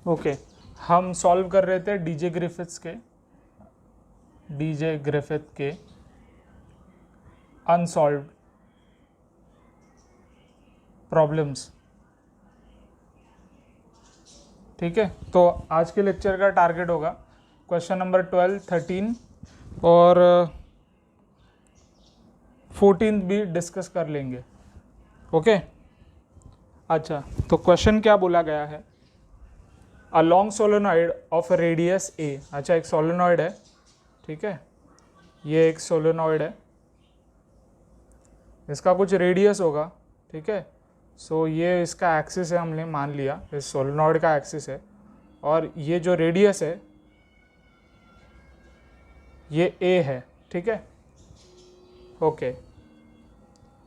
Okay हम solve कर रहे थे डीजे ग्रिफिथ के अनसॉल्व्ड प्रॉब्लम्स। ठीक है, तो आज के लेक्चर का टारगेट होगा क्वेश्चन नंबर 12, 13 और 14 भी डिस्कस कर लेंगे। ओके अच्छा, तो क्वेश्चन क्या बोला गया है? A long solenoid of radius a. अच्छा, एक सोलेनॉइड है, ठीक है, ये एक सोलेनॉइड है, इसका कुछ रेडियस होगा, ठीक है। सो ये इसका एक्सिस है, हमने मान लिया इस सोलेनॉइड का एक्सिस है, और ये जो रेडियस है ये ए है, ठीक है। Okay,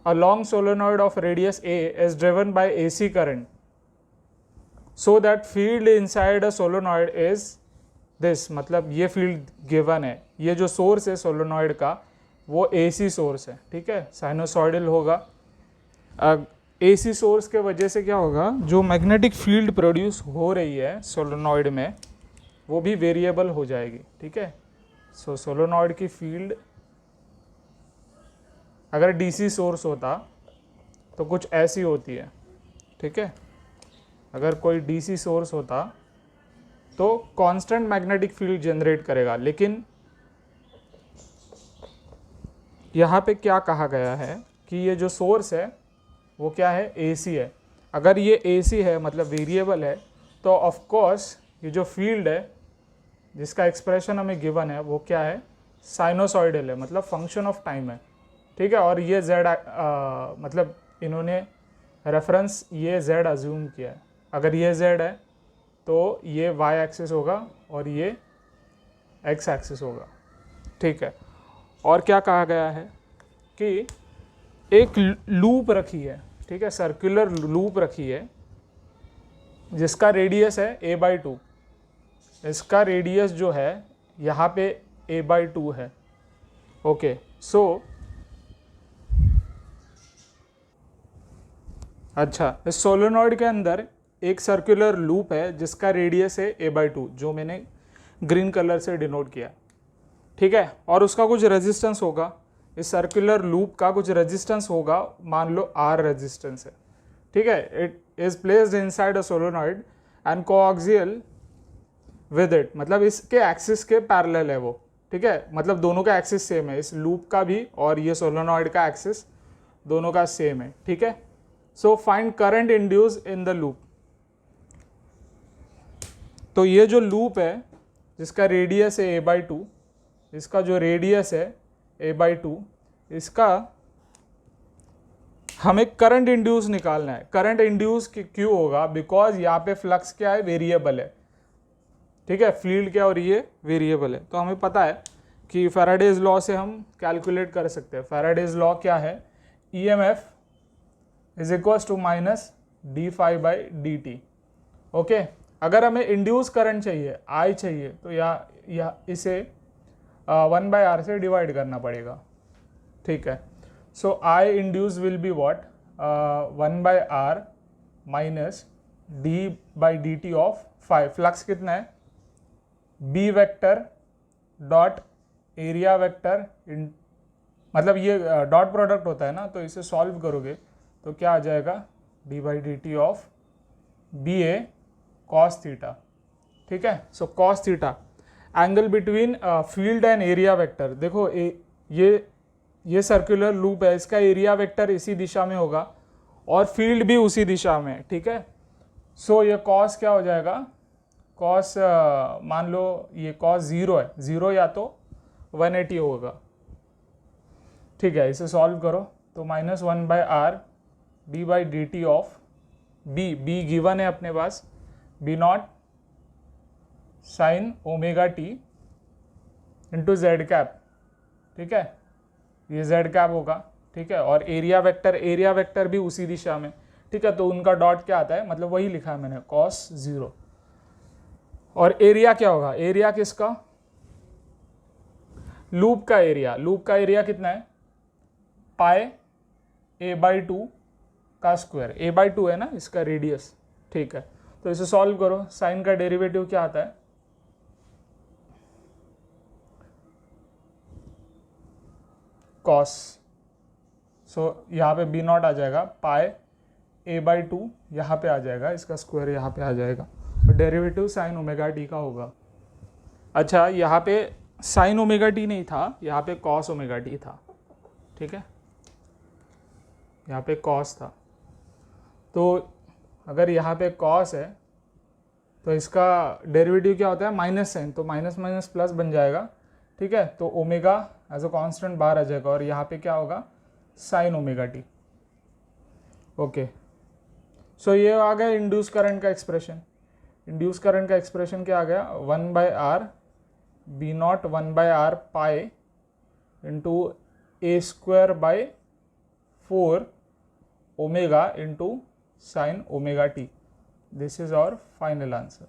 a long solenoid of radius A is driven by AC current so that field inside a solenoid is this. मतलब ये फील्ड गिवन है, ये जो सोर्स है सोलेनॉइड का वो एसी सोर्स है, ठीक है, साइनोसॉइडल होगा। एसी सोर्स के वजह से क्या होगा, जो मैग्नेटिक फील्ड प्रोड्यूस हो रही है सोलेनॉइड में वो भी वेरिएबल हो जाएगी, ठीक है। सो सोलेनॉइड की फील्ड अगर डीसी सोर्स होता तो कुछ ऐसी होती है, ठीक है। अगर कोई डीसी सोर्स होता तो कांस्टेंट मैग्नेटिक फील्ड जनरेट करेगा, लेकिन यहाँ पे क्या कहा गया है कि ये जो सोर्स है वो क्या है, एसी है। अगर ये एसी है मतलब वेरिएबल है, तो ऑफ कोर्स ये जो फील्ड है जिसका एक्सप्रेशन हमें गिवन है वो क्या है, साइनोसॉइडल है, मतलब फंक्शन ऑफ टाइम है, ठीक है। और ये जेड मतलब इन्होंने रेफरेंस ये जेड अज्यूम किया है। अगर ये जेड है तो ये वाई एक्सिस होगा और ये एक्स एक्सिस होगा, ठीक है। और क्या कहा गया है कि एक लूप रखी है, ठीक है, सर्कुलर लूप रखी है जिसका रेडियस है a/2। इसका रेडियस जो है यहाँ पे a/2 है। ओके, सो अच्छा, इस सोलेनॉइड के अंदर एक सर्कुलर लूप है जिसका रेडियस है a/2, जो मैंने ग्रीन कलर से डिनोट किया, ठीक है। और उसका कुछ रेजिस्टेंस होगा, इस सर्कुलर लूप का कुछ रेजिस्टेंस होगा, मान लो R रेजिस्टेंस है, ठीक है। It is placed inside a solenoid and coaxial with it, मतलब इसके एक्सिस के पैरेलल है वो, ठीक है। मतलब दोनों का एक्सिस सेम है, इस लूप का भी और ये सोलेनॉइड का एक्सिस दोनों का सेम है, ठीक है। So find current induce in the loop. तो ये जो लूप है जिसका रेडियस है a/2, इसका जो रेडियस है a/2, इसका हमें करंट इंड्यूस निकालना है। करंट इंड्यूस क्यों होगा, बिकॉज यहाँ पे फ्लक्स क्या है, वेरिएबल है, ठीक है, फील्ड क्या, और ये वेरिएबल है। तो हमें पता है कि फैराडेज लॉ से हम कैलकुलेट कर सकते हैं। फैराडेज लॉ क्या है, EMF is equals to minus d∅/dt। Okay, अगर हमें इंड्यूस करंट चाहिए, I चाहिए, तो या इसे 1/R से डिवाइड करना पड़ेगा, ठीक है। सो I induce will be what, 1/R minus d/dt of 5। Flux कितना है, B vector dot area vector, मतलब ये डॉट प्रोडक्ट होता है ना, तो इसे सॉल्व करोगे तो क्या आ जाएगा, d/dt of BA cos theta, ठीक है। सो cos theta angle between field and area vector. देखो ये सर्कुलर लूप है, इसका एरिया वेक्टर इसी दिशा में होगा और फील्ड भी उसी दिशा में, ठीक है। सो ये cos क्या हो जाएगा, cos मान लो ये cos 0 है, 0 या तो 180 होगा, ठीक है। इसे सॉल्व करो तो minus 1/R d/dt of B given है अपने पास, B0 sine ω/t into Z cap, ठीक है, ये जेड कैप होगा, ठीक है। और एरिया वेक्टर भी उसी दिशा में, ठीक है। तो उनका डॉट क्या आता है, मतलब वही लिखा है मैंने, cos 0। और एरिया क्या होगा, एरिया किसका, लूप का एरिया कितना है, पाई a/2 का स्क्वायर, a/2 है ना इसका रेडियस, ठीक है। तो इसे सॉल्व करो, साइन का डेरिवेटिव क्या आता है, कॉस, सो यहाँ पे बी नॉट आ जाएगा, पाई a/2 यहाँ पे आ जाएगा, इसका स्क्वायर यहाँ पे आ जाएगा, और डेरिवेटिव साइन ओमेगा टी का होगा। अच्छा, यहाँ पे साइन ओमेगा टी नहीं था, यहाँ पे कॉस ओमेगा टी था, ठीक है, यहाँ पे कॉस था। तो अगर यहाँ पे कॉस है तो इसका डेरिवेटिव क्या होता है, माइनस साइन, तो माइनस माइनस प्लस बन जाएगा, ठीक है। तो ओमेगा एज अ कांस्टेंट बाहर आ जाएगा, और यहाँ पे क्या होगा, sine omega T. Okay, so ये आ गया इंड्यूस करंट का एक्सप्रेशन। इंड्यूस करंट का एक्सप्रेशन क्या आ गया, 1/r B naught 1/r pi into a²/4 omega into sine omega T. This is our final answer.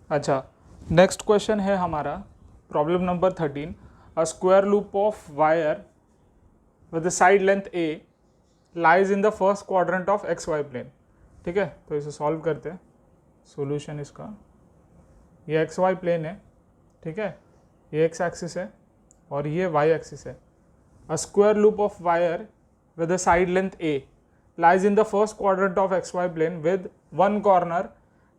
अच्छा, नेक्स्ट क्वेश्चन है हमारा problem number 13। A square loop of wire with the side length a lies in the first quadrant of XY plane. ठीक है, तो इसे solve करते हैं। Solution इसका, ये XY प्लेन है, ठीक है, ये x एक्सिस है और ये y एक्सिस है। अ square loop of wire with a side length a lies in the first quadrant of XY plane with one corner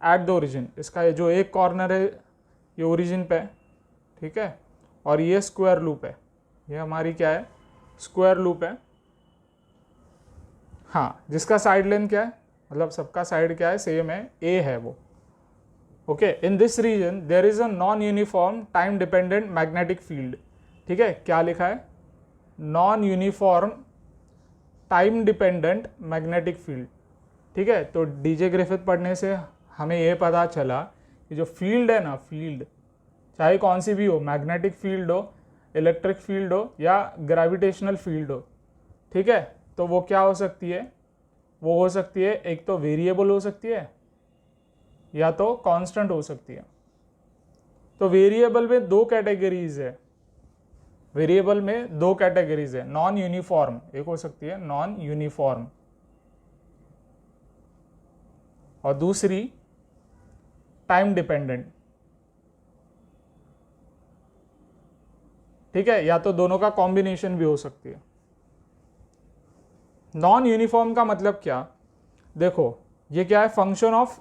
at the origin। इसका ये जो एक कॉर्नर है ये ओरिजिन पे है, ठीक है, और ये स्क्वायर लूप है, ये हमारी क्या है, स्क्वायर लूप है। हाँ, जिसका साइड लेंथ क्या है, मतलब सबका साइड क्या है, सेम है, a है वो। Okay, in this region there is a non uniform time dependent magnetic field. ठीक है, क्या लिखा है, non uniform time dependent magnetic field. ठीक है, तो डीजे ग्रिफिथ पढ़ने से हमें ये पता चला कि जो फील्ड है ना, फील्ड चाहे कौन सी भी हो, मैग्नेटिक फील्ड हो, इलेक्ट्रिक फील्ड हो या ग्रेविटेशनल फील्ड हो, ठीक है, तो वो क्या हो सकती है, वो हो सकती है एक तो वेरिएबल हो सकती है या तो कांस्टेंट हो सकती है। तो वेरिएबल में दो कैटेगरीज है, वेरिएबल में दो कैटेगरीज है, नॉन यूनिफॉर्म एक हो सकती है, नॉन यूनिफॉर्म, और दूसरी टाइम डिपेंडेंट। ठीक है, या तो दोनों का कॉम्बिनेशन भी हो सकती है। नॉन यूनिफॉर्म का मतलब क्या, देखो ये क्या है, फंक्शन ऑफ,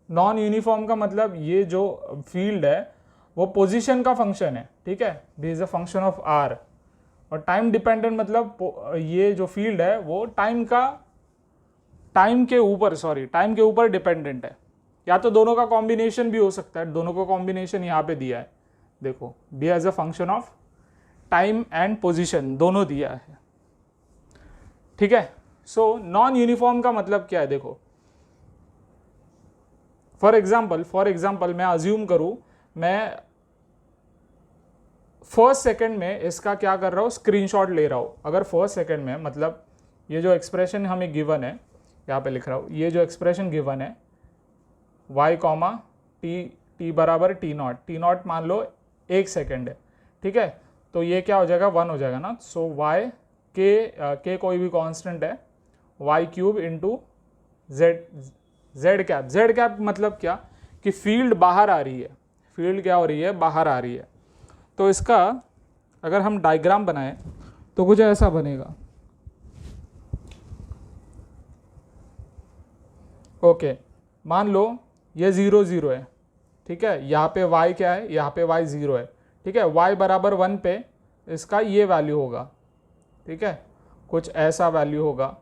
नॉन यूनिफॉर्म का मतलब ये जो फील्ड है वो पोजीशन का फंक्शन है, ठीक है, this is a function of R. और टाइम डिपेंडेंट मतलब ये जो फील्ड है वो टाइम के ऊपर डिपेंडेंट है, या तो दोनों का कॉम्बिनेशन भी हो सकता है, दोनों का कॉम्बिनेशन यहाँ पे दिया है, देखो दिया as a function of time and position, दोनों दिया है। ठीक है, सो नॉन यूनिफॉर्म का मतलब क्या है, देखो फॉर एग्जाम्पल मैं अज्यूम करूं, मैं फर्स्ट सेकंड में इसका क्या कर रहा हूँ, स्क्रीनशॉट ले रहा हूँ। अगर फर्स्ट सेकंड में मतलब ये जो एक्सप्रेशन हमें गिवन है, यहाँ पे लिख रहा हूँ, ये जो एक्सप्रेशन गिवन है y कॉमा टी बराबर t0 मान लो एक सेकंड है, ठीक है, तो ये क्या हो जाएगा, 1 हो जाएगा ना। सो y के कोई भी कांस्टेंट है, y³ इंटू z कैप मतलब क्या, कि फील्ड बाहर आ रही है, फील्ड क्या हो रही है, बाहर आ रही है। तो इसका अगर हम डायग्राम बनाएं तो कुछ ऐसा बनेगा। ओके, मान लो ये 0 0 है, ठीक है, यहाँ पे y क्या है, यहाँ पे y 0 है, ठीक है, y बराबर 1 पे इसका ये वैल्यू होगा, ठीक है, कुछ ऐसा वैल्यू होगा,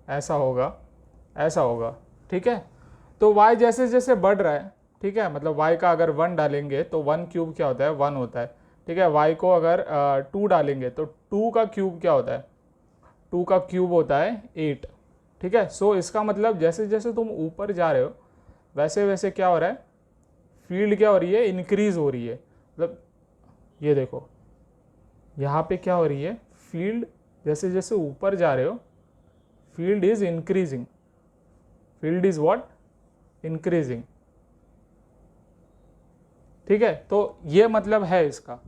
ऐसा होगा, ऐसा होगा, ठीक है। तो y जैसे जैसे बढ़ रहा है, ठीक है, मतलब y का अगर 1 डालेंगे तो 1³ क्या होता है, 1 होता है, ठीक है। y को अगर 2 डालेंगे तो 2 का क्यूब क्या होता है, 2 का क्यूब होता है 8, ठीक है। सो इसका मतलब जैसे जैसे तुम ऊपर जा रहे हो वैसे वैसे क्या हो रहा है, फील्ड क्या हो रही है, इंक्रीज हो रही है। मतलब ये देखो यहाँ पे क्या हो रही है, फील्ड जैसे जैसे ऊपर जा रहे हो field is increasing, field is what, increasing, ठीक है। तो ये मतलब है इसका।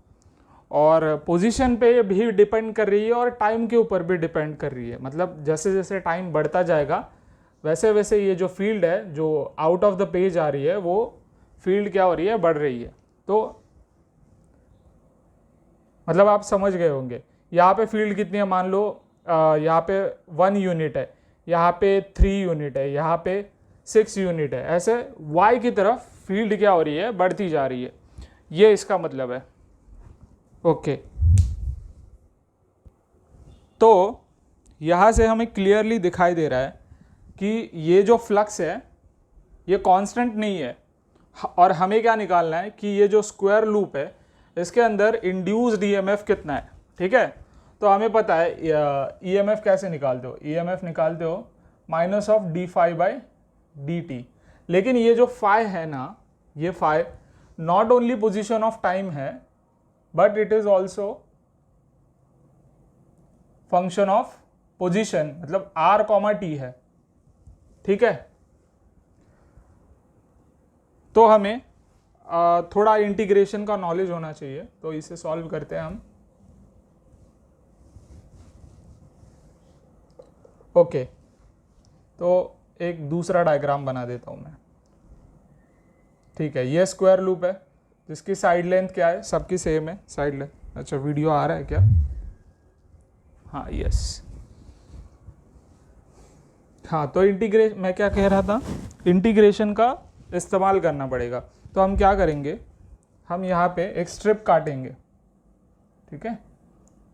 और पोजीशन पे भी डिपेंड कर रही है और टाइम के ऊपर भी डिपेंड कर रही है। मतलब जैसे जैसे टाइम बढ़ता जाएगा वैसे वैसे ये जो फील्ड है जो आउट ऑफ द पेज आ रही है वो फील्ड क्या हो रही है, बढ़ रही है। तो मतलब आप समझ गए होंगे। यहाँ पे फील्ड कितनी है, मान लो यहाँ पे 1 यूनिट है, यहाँ पे 3 यूनिट है, यहाँ पे 6 यूनिट है, ऐसे y की तरफ फील्ड क्या हो रही है, बढ़ती जा रही है। ये इसका मतलब है। ओके, तो यहाँ से हमें क्लियरली दिखाई दे रहा है कि ये जो फ्लक्स है ये कांस्टेंट नहीं है, और हमें क्या निकालना है कि ये जो स्क्वायर लूप है इसके अंदर इंड्यूस्ड ईएमएफ कितना है। ठीक है, तो हमें पता है ईएमएफ कैसे निकालते हो, ईएमएफ निकालते हो minus of d phi by D t. लेकिन ये जो फाई है ना, ये phi not only position of time है but it is also function of position, मतलब आर कॉमा टी है। ठीक है, तो हमें थोड़ा इंटीग्रेशन का नॉलेज होना चाहिए, तो इसे सॉल्व करते हैं हम। ओके, तो एक दूसरा डायग्राम बना देता हूं मैं। ठीक है, ये स्क्वायर लूप है जिसकी साइड लेंथ क्या है, सबकी सेम है साइड लेंथ। अच्छा, वीडियो आ रहा है क्या? हाँ, यस। हाँ, तो मैं क्या कह रहा था, इंटीग्रेशन का इस्तेमाल करना पड़ेगा। तो हम क्या करेंगे, हम यहाँ पे एक स्ट्रिप काटेंगे। ठीक है,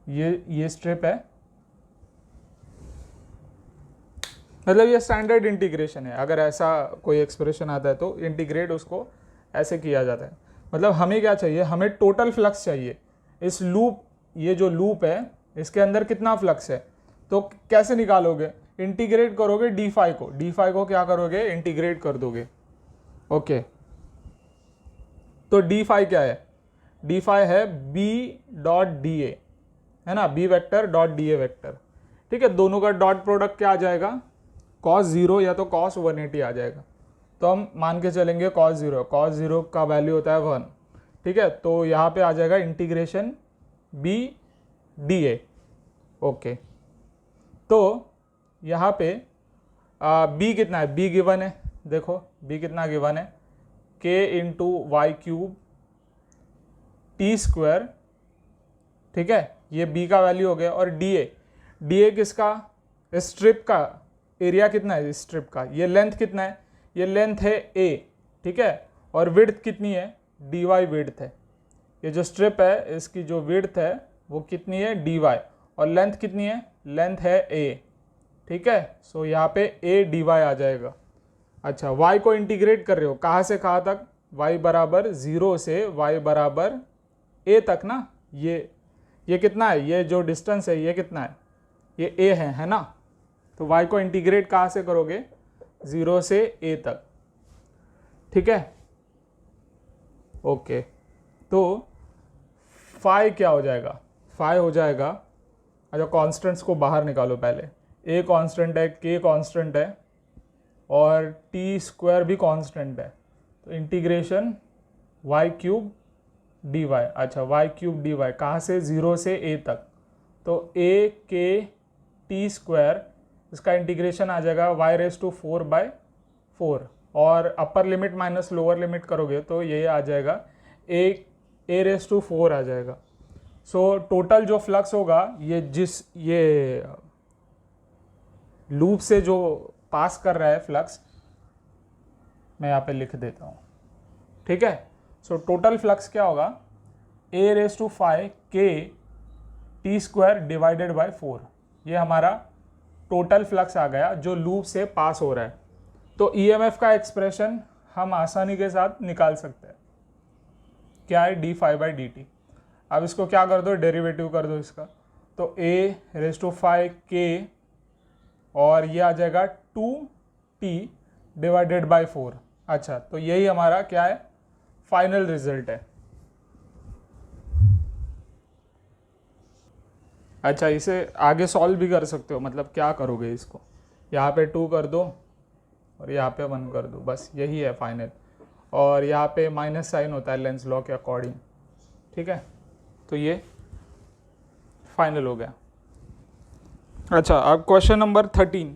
ये स्ट्रिप है, मतलब ये स्टैंडर्ड इंटीग्रेशन है। अगर ऐसा कोई एक्सप्रेशन आता है तो इंटीग्रेट उसको ऐसे किया जाता है। मतलब हमें क्या चाहिए, हमें टोटल फ्लक्स चाहिए। इस लूप, ये जो लूप है इसके अंदर कितना फ्लक्स है, तो कैसे निकालोगे, इंटीग्रेट करोगे डी फाई को क्या करोगे, इंटीग्रेट कर दोगे। ओके, तो डी फाई क्या है, डी फाई है बी डॉट डी ए, है ना, B vector dot D A vector. ठीक है, दोनों का डॉट प्रोडक्ट क्या आ जाएगा, cos 0 या तो cos 180 आ जाएगा। तो हम मान के चलेंगे cos 0 का वैल्यू होता है 1। ठीक है, तो यहाँ पे आ जाएगा इंटीग्रेशन b dA। ओके, तो यहाँ पे b कितना है, b गिवन है, देखो b कितना गिवन है, k into Y cube T square. ठीक है, ये b का वैल्यू हो गया, और dA किसका, स्ट्रिप का एरिया कितना है, स्ट्रिप का ये लेंथ कितना है, ये लेंथ है a। ठीक है, और विड्थ कितनी है, dy विड्थ है। ये जो स्ट्रिप है इसकी जो विड्थ है वो कितनी है, dy, और लेंथ कितनी है, लेंथ है a। ठीक है, सो यहाँ पे a dy आ जाएगा। अच्छा, y को इंटीग्रेट कर रहे हो कहाँ से कहाँ तक, y बराबर 0 से y बराबर a तक ना। ये कितना है, ये जो डिस्टेंस है ये कितना है, ये a है ना। तो y को इंटीग्रेट कहाँ से करोगे, 0 से a तक। ठीक है, ओके, तो फाई क्या हो जाएगा, फाई हो जाएगा, अच्छा कॉन्स्टेंट्स को बाहर निकालो पहले। a कांस्टेंट है, k कांस्टेंट है, और t स्क्वायर भी कांस्टेंट है। तो इंटीग्रेशन y क्यूब dy, अच्छा y क्यूब dy कहाँ से, 0 से a तक। तो a k t स्क्वायर, इसका इंटीग्रेशन आ जाएगा y⁴/4, और upper limit minus lower limit करोगे तो ये आ जाएगा a⁴ आ जाएगा। सो टोटल जो फ्लक्स होगा ये लूप से जो पास कर रहा है फ्लक्स, मैं यहाँ पे लिख देता हूँ। ठीक है, सो टोटल फ्लक्स क्या होगा, a⁵ k t square divided by 4। ये हमारा टोटल फ्लक्स आ गया जो लूप से पास हो रहा है। तो ईएमएफ का एक्सप्रेशन हम आसानी के साथ निकाल सकते हैं, क्या है, D phi by D T. अब इसको क्या कर दो, डेरिवेटिव कर दो इसका, तो a⁵ k, और ये आ जाएगा 2t डिवाइडेड बाय 4। अच्छा, तो यही हमारा क्या है, फाइनल रिजल्ट है। अच्छा, इसे आगे सॉल्व भी कर सकते हो, मतलब क्या करोगे, इसको यहाँ पे 2 कर दो और यहाँ पे 1 कर दो, बस यही है फाइनल। और यहाँ पे माइनस साइन होता है लेंस लॉ के अकॉर्डिंग। ठीक है, तो ये फाइनल हो गया। अच्छा, अब क्वेश्चन नंबर 13,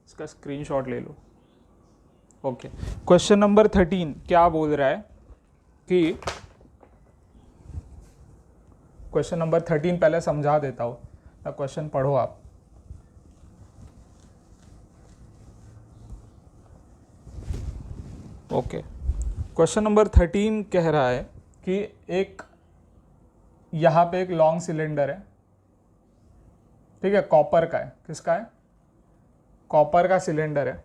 इसका स्क्रीनशॉट ले लो। ओके, क्वेश्चन नंबर 13 क्या बोल रहा है कि क्वेश्चन नंबर 13 पहले समझा देता हूँ, क्वेश्चन पढ़ो आप। ओके, क्वेश्चन नंबर 13 कह रहा है कि एक यहाँ पे एक लॉन्ग सिलेंडर है, ठीक है, कॉपर का है। किसका है? कॉपर का सिलेंडर है।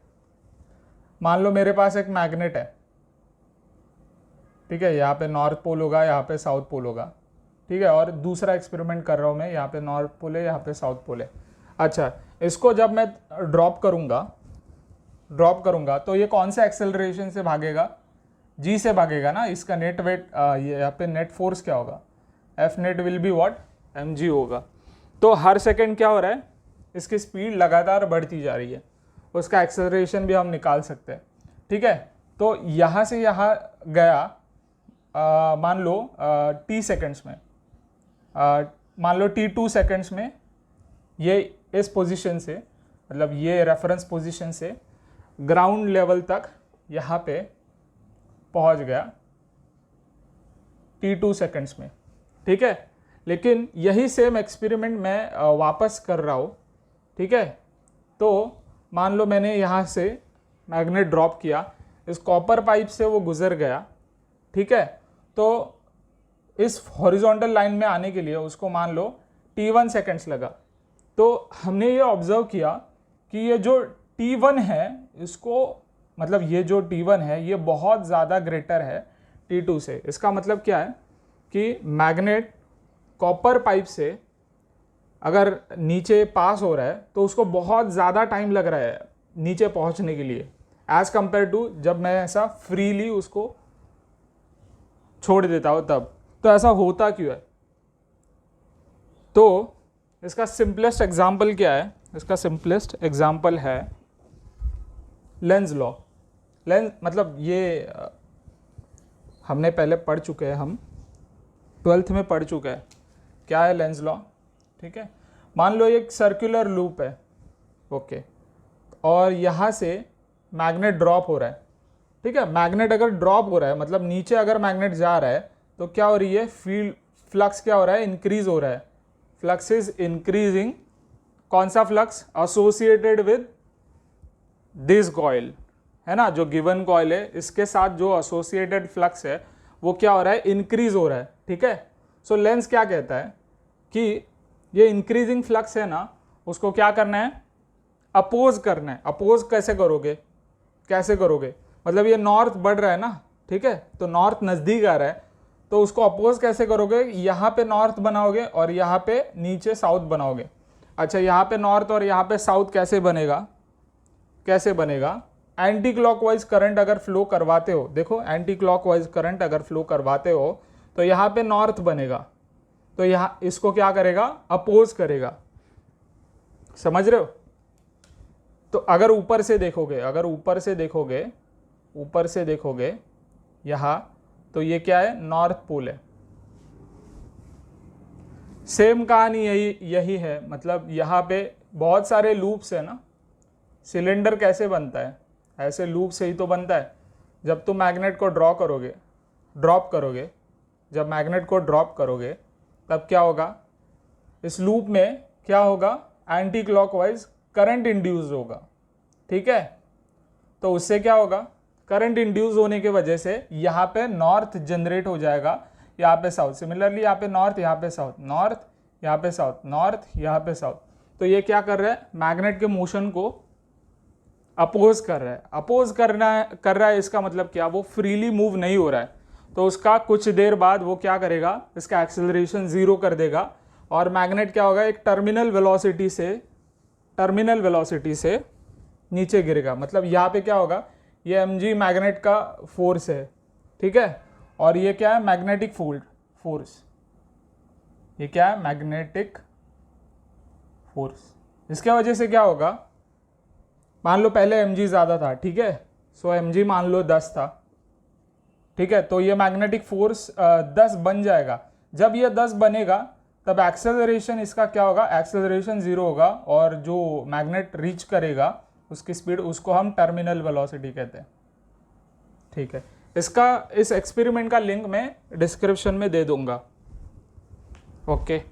मान लो मेरे पास एक मैग्नेट है, ठीक है, यहाँ पे नॉर्थ पोल होगा, यहाँ पे साउथ पोल होगा, ठीक है, और दूसरा एक्सपेरिमेंट कर रहा हूँ मैं, यहाँ पे नॉर्थ पोल है, यहाँ पे साउथ पोल है। अच्छा, इसको जब मैं ड्रॉप करूँगा तो ये कौन से एक्सेलरेशन से भागेगा? जी से भागेगा ना। इसका नेट वेट, यहाँ पे नेट फोर्स क्या होगा? F net will be what? mg होगा। तो हर सेकंड क्या हो रहा है? इसकी स्पीड लगातार बढ़ती जा रही है, उसका एक्सेलरेशन भी हम निकाल सकते हैं, ठीक है। तो यहाँ से यहाँ गया, मान लो t सेकंड्स में, मान लो t2 सेकंड्स में ये इस पोजीशन से, मतलब ये रेफरेंस पोजीशन से ग्राउंड लेवल तक यहाँ पे पहुँच गया t2 सेकंड्स में, ठीक है। लेकिन यही सेम एक्सपेरिमेंट मैं वापस कर रहा हूँ, ठीक है। तो मान लो मैंने यहाँ से मैग्नेट ड्रॉप किया, इस कॉपर पाइप से वो गुजर गया, ठीक है। तो इस हॉरिजॉन्टल लाइन में आने के लिए उसको मान लो t1 सेकंड्स लगा। तो हमने ये ऑब्जर्व किया कि ये जो t1 है, इसको मतलब ये जो t1 है ये बहुत ज़्यादा ग्रेटर है t2 से। इसका मतलब क्या है कि मैग्नेट कॉपर पाइप से अगर नीचे पास हो रहा है तो उसको बहुत ज़्यादा टाइम लग रहा है नीचे पहुंचने के लिए, एज़ कंपेयर टू जब मैं ऐसा फ्रीली उसको छोड़ देता हूँ तब। तो ऐसा होता क्यों है? तो इसका सिंपलेस्ट एग्जाम्पल क्या है? इसका सिंपलेस्ट एग्जाम्पल है लेंज लॉ। लेंज मतलब ये हमने पहले पढ़ चुके हैं, हम 12th में पढ़ चुके हैं। क्या है लेंज लॉ? ठीक है, मान लो एक सर्कुलर लूप है, ओके, और यहाँ से मैग्नेट ड्रॉप हो रहा है, ठीक है। मैग्नेट अगर ड्रॉप हो रहा है मतलब नीचे अगर मैग्नेट जा रहा है तो क्या हो रही है? फील्ड फ्लक्स क्या हो रहा है? इंक्रीज हो रहा है। Flux is increasing. कौन सा flux? Associated with this coil, है ना, जो गिवन कॉइल है इसके साथ जो एसोसिएटेड फ्लक्स है वो क्या हो रहा है? इंक्रीज हो रहा है, ठीक है। सो लेंस क्या कहता है कि ये इंक्रीजिंग फ्लक्स है ना, उसको क्या करना है? अपोज करना है। अपोज कैसे करोगे? कैसे करोगे? मतलब ये नॉर्थ बढ़ रहा है ना, ठीक है, तो नॉर्थ नज़दीक आ रहा है, तो उसको अपोज कैसे करोगे? यहाँ पे नॉर्थ बनाओगे और यहाँ पे नीचे साउथ बनाओगे। अच्छा, यहाँ पे नॉर्थ और यहाँ पे साउथ कैसे बनेगा? कैसे बनेगा? एंटी क्लॉकवाइज करंट अगर फ्लो करवाते हो, देखो एंटी क्लॉकवाइज करंट अगर फ्लो करवाते हो तो यहाँ पे नॉर्थ बनेगा, तो यहाँ इसको क्या करेगा? अपोज करेगा। समझ रहे हो? तो अगर ऊपर से देखोगे, अगर ऊपर से देखोगे यहाँ, तो ये क्या है? नॉर्थ पोल है। सेम कहानी यही है। मतलब यहाँ पे बहुत सारे लूप्स है ना। सिलेंडर कैसे बनता है? ऐसे लूप से ही तो बनता है। जब तुम मैग्नेट को ड्रॉप करोगे, जब मैग्नेट को ड्रॉप करोगे तब क्या होगा? इस लूप में क्या होगा? एंटी क्लॉकवाइज करंट इंड्यूस होगा, ठीक है। तो उससे क्या होगा? करंट इंड्यूस होने की वजह से यहाँ पे नॉर्थ जनरेट हो जाएगा, यहाँ पे साउथ। सिमिलरली यहाँ पे नॉर्थ, यहाँ पे साउथ, नॉर्थ, यहाँ पे साउथ, नॉर्थ, यहाँ पे साउथ। तो ये क्या कर रहा है? मैग्नेट के मोशन को अपोज कर रहा है। अपोज कर रहा है, इसका मतलब क्या? वो फ्रीली मूव नहीं हो रहा है, तो उसका कुछ देर बाद वो क्या करेगा? इसका एक्सेलरेशन 0 कर देगा और मैग्नेट क्या होगा? एक टर्मिनल वेलोसिटी से नीचे गिरेगा। मतलब यहाँ पे क्या होगा? ये mg मैग्नेट का फोर्स है, ठीक है, और ये क्या है? Magnetic force. ये क्या है? Magnetic force. इसके वजह से क्या होगा? मान लो पहले mg ज़्यादा था, ठीक है, सो mg मान लो 10 था, ठीक है, तो ये मैग्नेटिक फोर्स 10 बन जाएगा जब ये 10 बनेगा तब एक्सेलरेशन इसका क्या होगा, एक्सेलरेशन 0 होगा और जो मैग्नेट रीच करेगा उसकी स्पीड, उसको हम टर्मिनल वेलोसिटी कहते हैं। ठीक है, इसका इस एक्सपेरिमेंट का लिंक मैं डिस्क्रिप्शन में दे दूंगा। ओके।